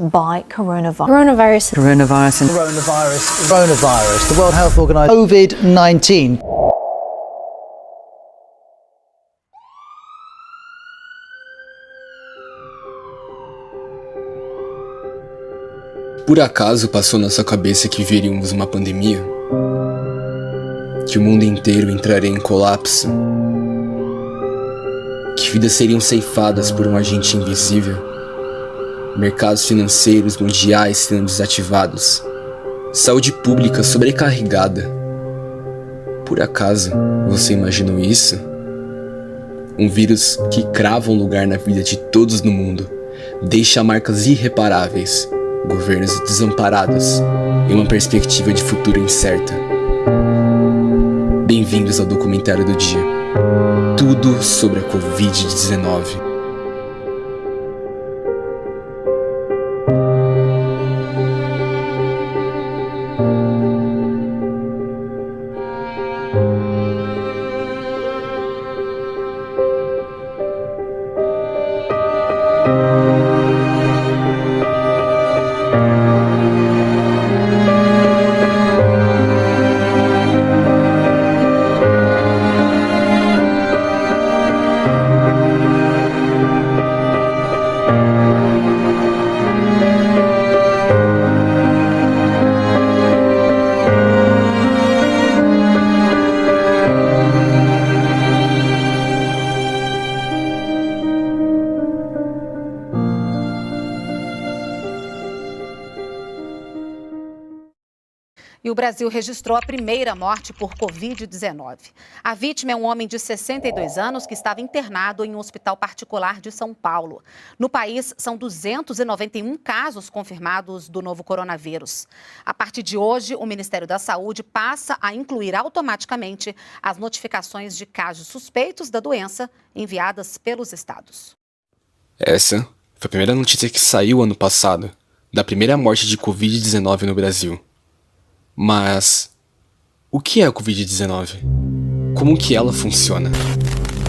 by coronavirus. The World Health Organization. COVID-19. Por acaso passou na sua cabeça que veríamos uma pandemia? Que o mundo inteiro entraria em colapso? Que vidas seriam ceifadas por um agente invisível? Mercados financeiros mundiais sendo desativados? Saúde pública sobrecarregada? Por acaso você imaginou isso? Um vírus que crava um lugar na vida de todos no mundo, deixa marcas irreparáveis, governos desamparados e uma perspectiva de futuro incerta. Bem-vindos ao documentário do dia. Tudo sobre a Covid-19. E o Brasil registrou a primeira morte por Covid-19. A vítima é um homem de 62 anos que estava internado em um hospital particular de São Paulo. No país, são 291 casos confirmados do novo coronavírus. A partir de hoje, o Ministério da Saúde passa a incluir automaticamente as notificações de casos suspeitos da doença enviadas pelos estados. Essa foi a primeira notícia que saiu ano passado, da primeira morte de Covid-19 no Brasil. Mas o que é a Covid-19? Como que ela funciona?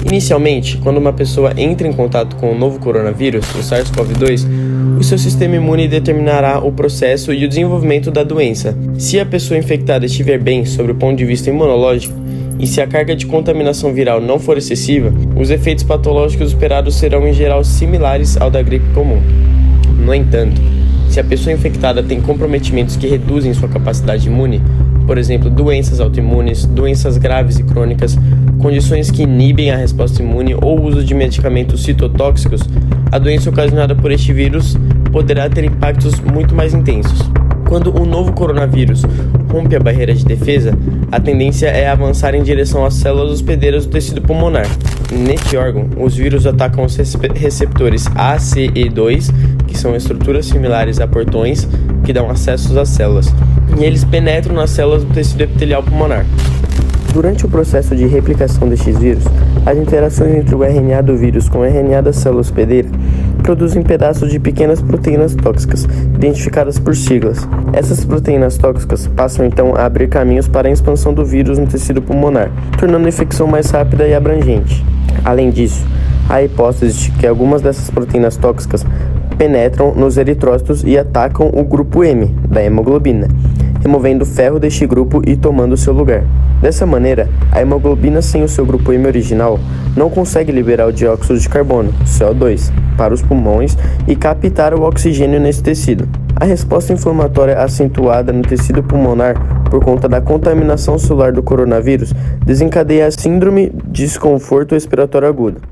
Inicialmente, quando uma pessoa entra em contato com o novo coronavírus, o SARS-CoV-2, o seu sistema imune determinará o processo e o desenvolvimento da doença. Se a pessoa infectada estiver bem sob o ponto de vista imunológico, e se a carga de contaminação viral não for excessiva, os efeitos patológicos esperados serão em geral similares ao da gripe comum. No entanto, se a pessoa infectada tem comprometimentos que reduzem sua capacidade imune, por exemplo, doenças autoimunes, doenças graves e crônicas, condições que inibem a resposta imune ou uso de medicamentos citotóxicos, a doença ocasionada por este vírus poderá ter impactos muito mais intensos. Quando o novo coronavírus rompe a barreira de defesa, a tendência é avançar em direção às células hospedeiras do tecido pulmonar. Neste órgão, os vírus atacam os receptores A, C e 2, que são estruturas similares a portões que dão acesso às células, e eles penetram nas células do tecido epitelial pulmonar. Durante o processo de replicação destes vírus, as interações entre o RNA do vírus com o RNA da célula hospedeira produzem pedaços de pequenas proteínas tóxicas, identificadas por siglas. Essas proteínas tóxicas passam então a abrir caminhos para a expansão do vírus no tecido pulmonar, tornando a infecção mais rápida e abrangente. Além disso, há a hipótese de que algumas dessas proteínas tóxicas penetram nos eritrócitos e atacam o grupo M da hemoglobina, removendo o ferro deste grupo e tomando seu lugar. Dessa maneira, a hemoglobina sem o seu grupo M original não consegue liberar o dióxido de carbono, CO2, para os pulmões e captar o oxigênio nesse tecido. A resposta inflamatória acentuada no tecido pulmonar por conta da contaminação celular do coronavírus desencadeia a síndrome de desconforto respiratório agudo.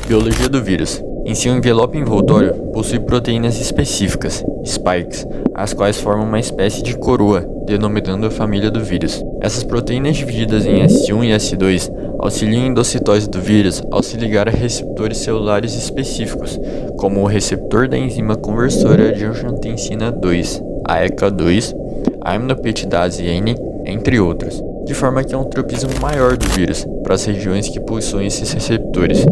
Biologia do vírus. Em seu envelope envoltório, possui proteínas específicas, spikes, as quais formam uma espécie de coroa, denominando a família do vírus. Essas proteínas divididas em S1 e S2 auxiliam a endocitose do vírus ao se ligar a receptores celulares específicos, como o receptor da enzima conversora de angiotensina 2, a ECA2, a aminopeptidase N, entre outros, de forma que há um tropismo maior do vírus para as regiões que possuem esses receptores,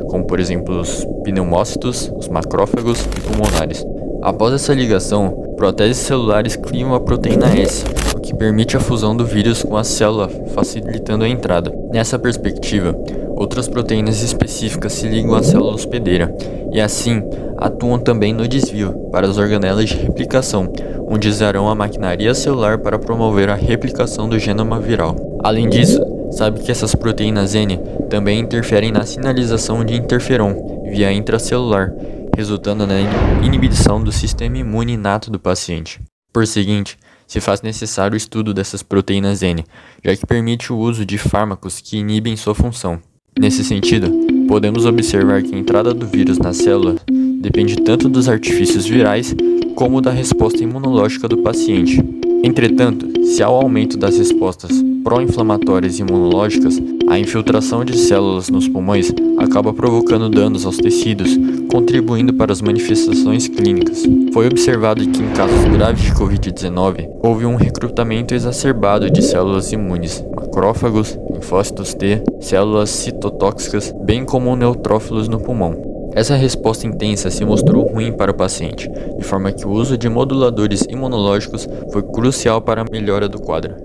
como por exemplo os pneumócitos, os macrófagos e pulmonares. Após essa ligação, proteses celulares criam a proteína S, o que permite a fusão do vírus com a célula, facilitando a entrada. Nessa perspectiva, outras proteínas específicas se ligam à célula hospedeira e assim atuam também no desvio para as organelas de replicação, onde usarão a maquinaria celular para promover a replicação do genoma viral. Além disso, sabe que essas proteínas N também interferem na sinalização de interferon via intracelular, resultando na inibição do sistema imune inato do paciente. Por seguinte, se faz necessário o estudo dessas proteínas N, já que permite o uso de fármacos que inibem sua função. Nesse sentido, podemos observar que a entrada do vírus na célula depende tanto dos artifícios virais como da resposta imunológica do paciente. Entretanto, se há o aumento das respostas pró-inflamatórias e imunológicas, a infiltração de células nos pulmões acaba provocando danos aos tecidos, contribuindo para as manifestações clínicas. Foi observado que em casos graves de Covid-19, houve um recrutamento exacerbado de células imunes, macrófagos, linfócitos T, células citotóxicas, bem como neutrófilos no pulmão. Essa resposta intensa se mostrou ruim para o paciente, de forma que o uso de moduladores imunológicos foi crucial para a melhora do quadro.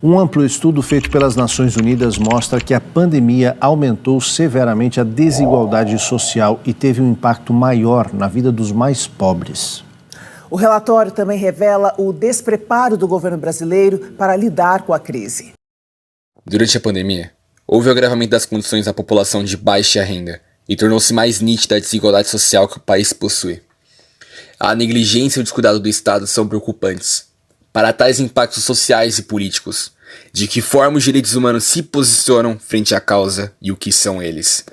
Um amplo estudo feito pelas Nações Unidas mostra que a pandemia aumentou severamente a desigualdade social e teve um impacto maior na vida dos mais pobres. O relatório também revela o despreparo do governo brasileiro para lidar com a crise. Durante a pandemia, houve o agravamento das condições da população de baixa renda e tornou-se mais nítida a desigualdade social que o país possui. A negligência e o descuidado do Estado são preocupantes. Para tais impactos sociais e políticos, de que forma os direitos humanos se posicionam frente à causa e o que são eles?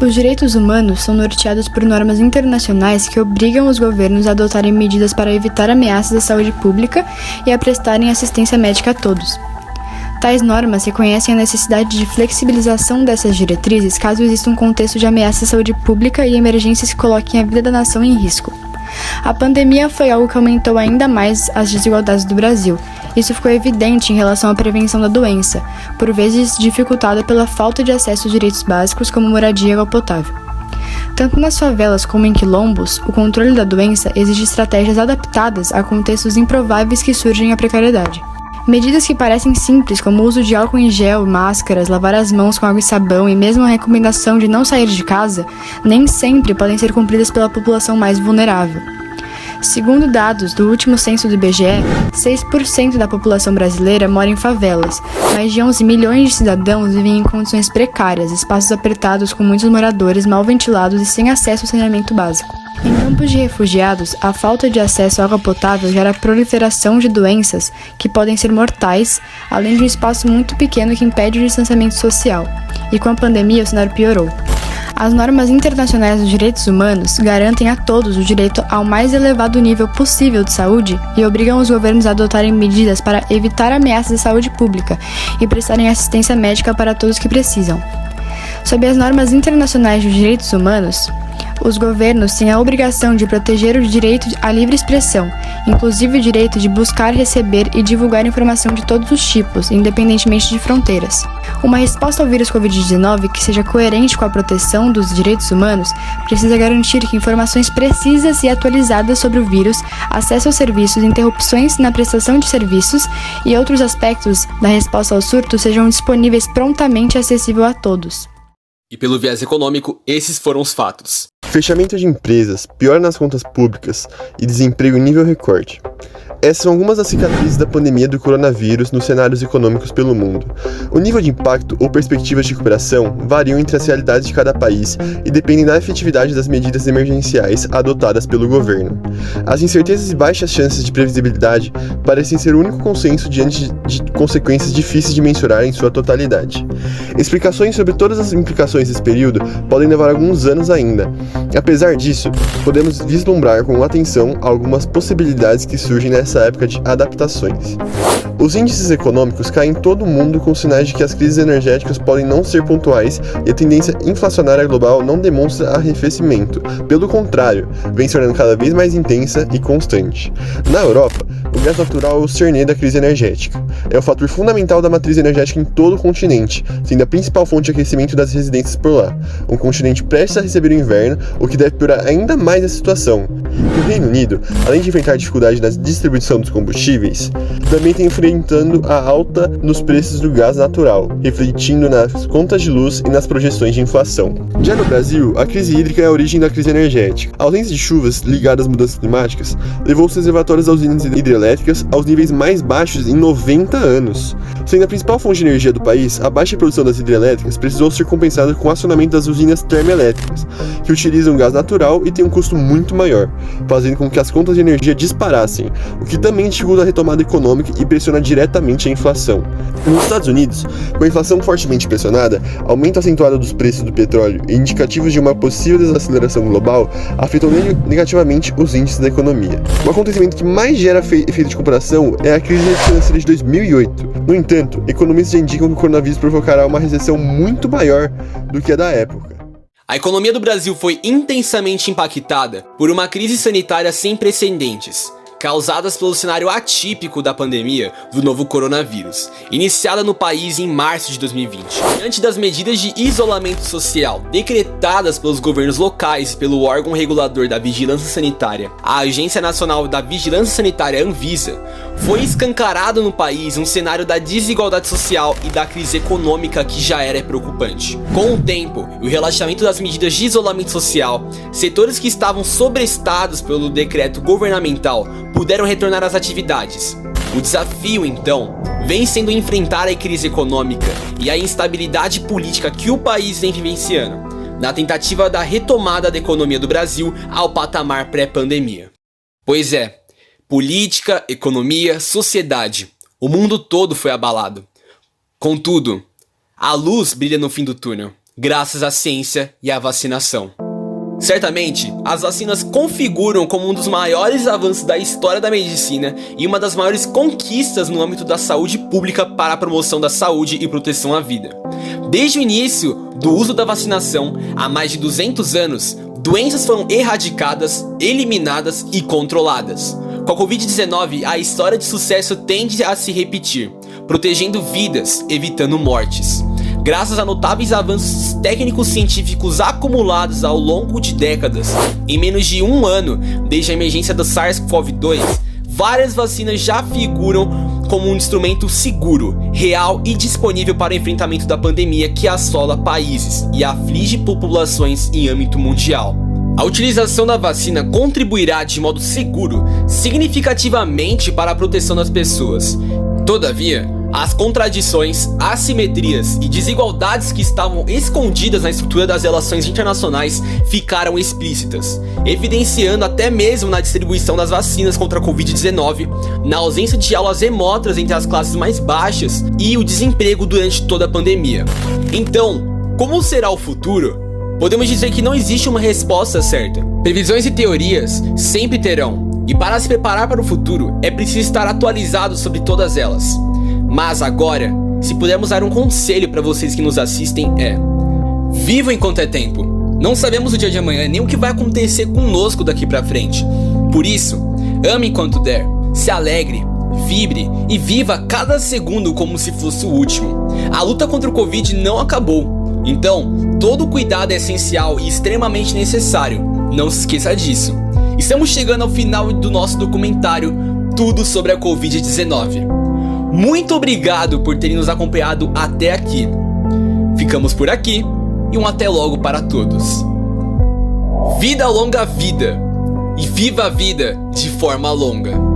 Os direitos humanos são norteados por normas internacionais que obrigam os governos a adotarem medidas para evitar ameaças à saúde pública e a prestarem assistência médica a todos. Tais normas reconhecem a necessidade de flexibilização dessas diretrizes caso exista um contexto de ameaça à saúde pública e emergências que coloquem a vida da nação em risco. A pandemia foi algo que aumentou ainda mais as desigualdades do Brasil. Isso ficou evidente em relação à prevenção da doença, por vezes dificultada pela falta de acesso aos direitos básicos como moradia e água potável. Tanto nas favelas como em quilombos, o controle da doença exige estratégias adaptadas a contextos improváveis que surgem à precariedade. Medidas que parecem simples, como o uso de álcool em gel, máscaras, lavar as mãos com água e sabão e mesmo a recomendação de não sair de casa, nem sempre podem ser cumpridas pela população mais vulnerável. Segundo dados do último censo do IBGE, 6% da população brasileira mora em favelas. Mais de 11 milhões de cidadãos vivem em condições precárias, espaços apertados com muitos moradores mal ventilados e sem acesso ao saneamento básico. Em campos de refugiados, a falta de acesso à água potável gera a proliferação de doenças que podem ser mortais, além de um espaço muito pequeno que impede o distanciamento social. E com a pandemia, o cenário piorou. As normas internacionais dos direitos humanos garantem a todos o direito ao mais elevado nível possível de saúde e obrigam os governos a adotarem medidas para evitar ameaças à saúde pública e prestarem assistência médica para todos que precisam. Sob as normas internacionais dos direitos humanos, os governos têm a obrigação de proteger o direito à livre expressão, inclusive o direito de buscar, receber e divulgar informação de todos os tipos, independentemente de fronteiras. Uma resposta ao vírus Covid-19 que seja coerente com a proteção dos direitos humanos precisa garantir que informações precisas e atualizadas sobre o vírus, acesso aos serviços, interrupções na prestação de serviços e outros aspectos da resposta ao surto sejam disponíveis prontamente e acessível a todos. E pelo viés econômico, esses foram os fatos. Fechamento de empresas, pior nas contas públicas e desemprego em nível recorde. Essas são algumas das cicatrizes da pandemia do coronavírus nos cenários econômicos pelo mundo. O nível de impacto ou perspectivas de recuperação variam entre as realidades de cada país e dependem da efetividade das medidas emergenciais adotadas pelo governo. As incertezas e baixas chances de previsibilidade parecem ser o único consenso diante de consequências difíceis de mensurar em sua totalidade. Explicações sobre todas as implicações desse período podem levar alguns anos ainda. Apesar disso, podemos vislumbrar com atenção algumas possibilidades que surgem nessa época de adaptações. Os índices econômicos caem em todo o mundo com sinais de que as crises energéticas podem não ser pontuais e a tendência inflacionária global não demonstra arrefecimento. Pelo contrário, vem se tornando cada vez mais intensa e constante. Na Europa, o gás natural é o cerne da crise energética. É o fator fundamental da matriz energética em todo o continente, sendo a principal fonte de aquecimento das residências por lá. Um continente prestes a receber o inverno, o que deve piorar ainda mais a situação. No Reino Unido, além de enfrentar dificuldade na distribuição dos combustíveis, também tem enfrentando a alta nos preços do gás natural, refletindo nas contas de luz e nas projeções de inflação. Já no Brasil, a crise hídrica é a origem da crise energética. A ausência de chuvas ligadas às mudanças climáticas levou os reservatórios das usinas hidrelétricas aos níveis mais baixos em 90 anos. Sendo a principal fonte de energia do país, a baixa produção das hidrelétricas precisou ser compensada com o acionamento das usinas termoelétricas, que utilizam gás natural e têm um custo muito maior, fazendo com que as contas de energia disparassem, o que também dificulta a retomada econômica e pressiona diretamente a inflação. Nos Estados Unidos, com a inflação fortemente pressionada, aumento acentuado dos preços do petróleo e indicativos de uma possível desaceleração global afetam negativamente os índices da economia. O acontecimento que mais gera efeito de comparação é a crise financeira de 2008. No entanto, economistas já indicam que o coronavírus provocará uma recessão muito maior do que a da época. A economia do Brasil foi intensamente impactada por uma crise sanitária sem precedentes, causadas pelo cenário atípico da pandemia do novo coronavírus, iniciada no país em março de 2020. Diante das medidas de isolamento social decretadas pelos governos locais e pelo órgão regulador da Vigilância Sanitária, a Agência Nacional da Vigilância Sanitária Anvisa, foi escancarado no país um cenário da desigualdade social e da crise econômica que já era preocupante. Com o tempo e o relaxamento das medidas de isolamento social, setores que estavam sobrestados pelo decreto governamental puderam retornar às atividades. O desafio, então, vem sendo enfrentar a crise econômica e a instabilidade política que o país vem vivenciando, na tentativa da retomada da economia do Brasil ao patamar pré-pandemia. Pois é, política, economia, sociedade, o mundo todo foi abalado. Contudo, a luz brilha no fim do túnel, graças à ciência e à vacinação. Certamente, as vacinas configuram como um dos maiores avanços da história da medicina e uma das maiores conquistas no âmbito da saúde pública para a promoção da saúde e proteção à vida. Desde o início do uso da vacinação, há mais de 200 anos, doenças foram erradicadas, eliminadas e controladas. Com a Covid-19, a história de sucesso tende a se repetir, protegendo vidas, evitando mortes. Graças a notáveis avanços técnicos científicos acumulados ao longo de décadas, em menos de um ano, desde a emergência do SARS-CoV-2, várias vacinas já figuram como um instrumento seguro, real e disponível para o enfrentamento da pandemia que assola países e aflige populações em âmbito mundial. A utilização da vacina contribuirá de modo seguro, significativamente para a proteção das pessoas. Todavia, as contradições, assimetrias e desigualdades que estavam escondidas na estrutura das relações internacionais ficaram explícitas, evidenciando até mesmo na distribuição das vacinas contra a Covid-19, na ausência de aulas remotas entre as classes mais baixas e o desemprego durante toda a pandemia. Então, como será o futuro? Podemos dizer que não existe uma resposta certa. Previsões e teorias sempre terão, e para se preparar para o futuro é preciso estar atualizado sobre todas elas. Mas agora, se pudermos dar um conselho para vocês que nos assistem é: vivam enquanto é tempo. Não sabemos o dia de amanhã nem o que vai acontecer conosco daqui pra frente. Por isso, ame enquanto der, se alegre, vibre e viva cada segundo como se fosse o último. A luta contra o Covid não acabou, então todo cuidado é essencial e extremamente necessário. Não se esqueça disso. Estamos chegando ao final do nosso documentário Tudo sobre a Covid-19. Muito obrigado por terem nos acompanhado até aqui. Ficamos por aqui e um até logo para todos. Vida longa vida e viva a vida de forma longa.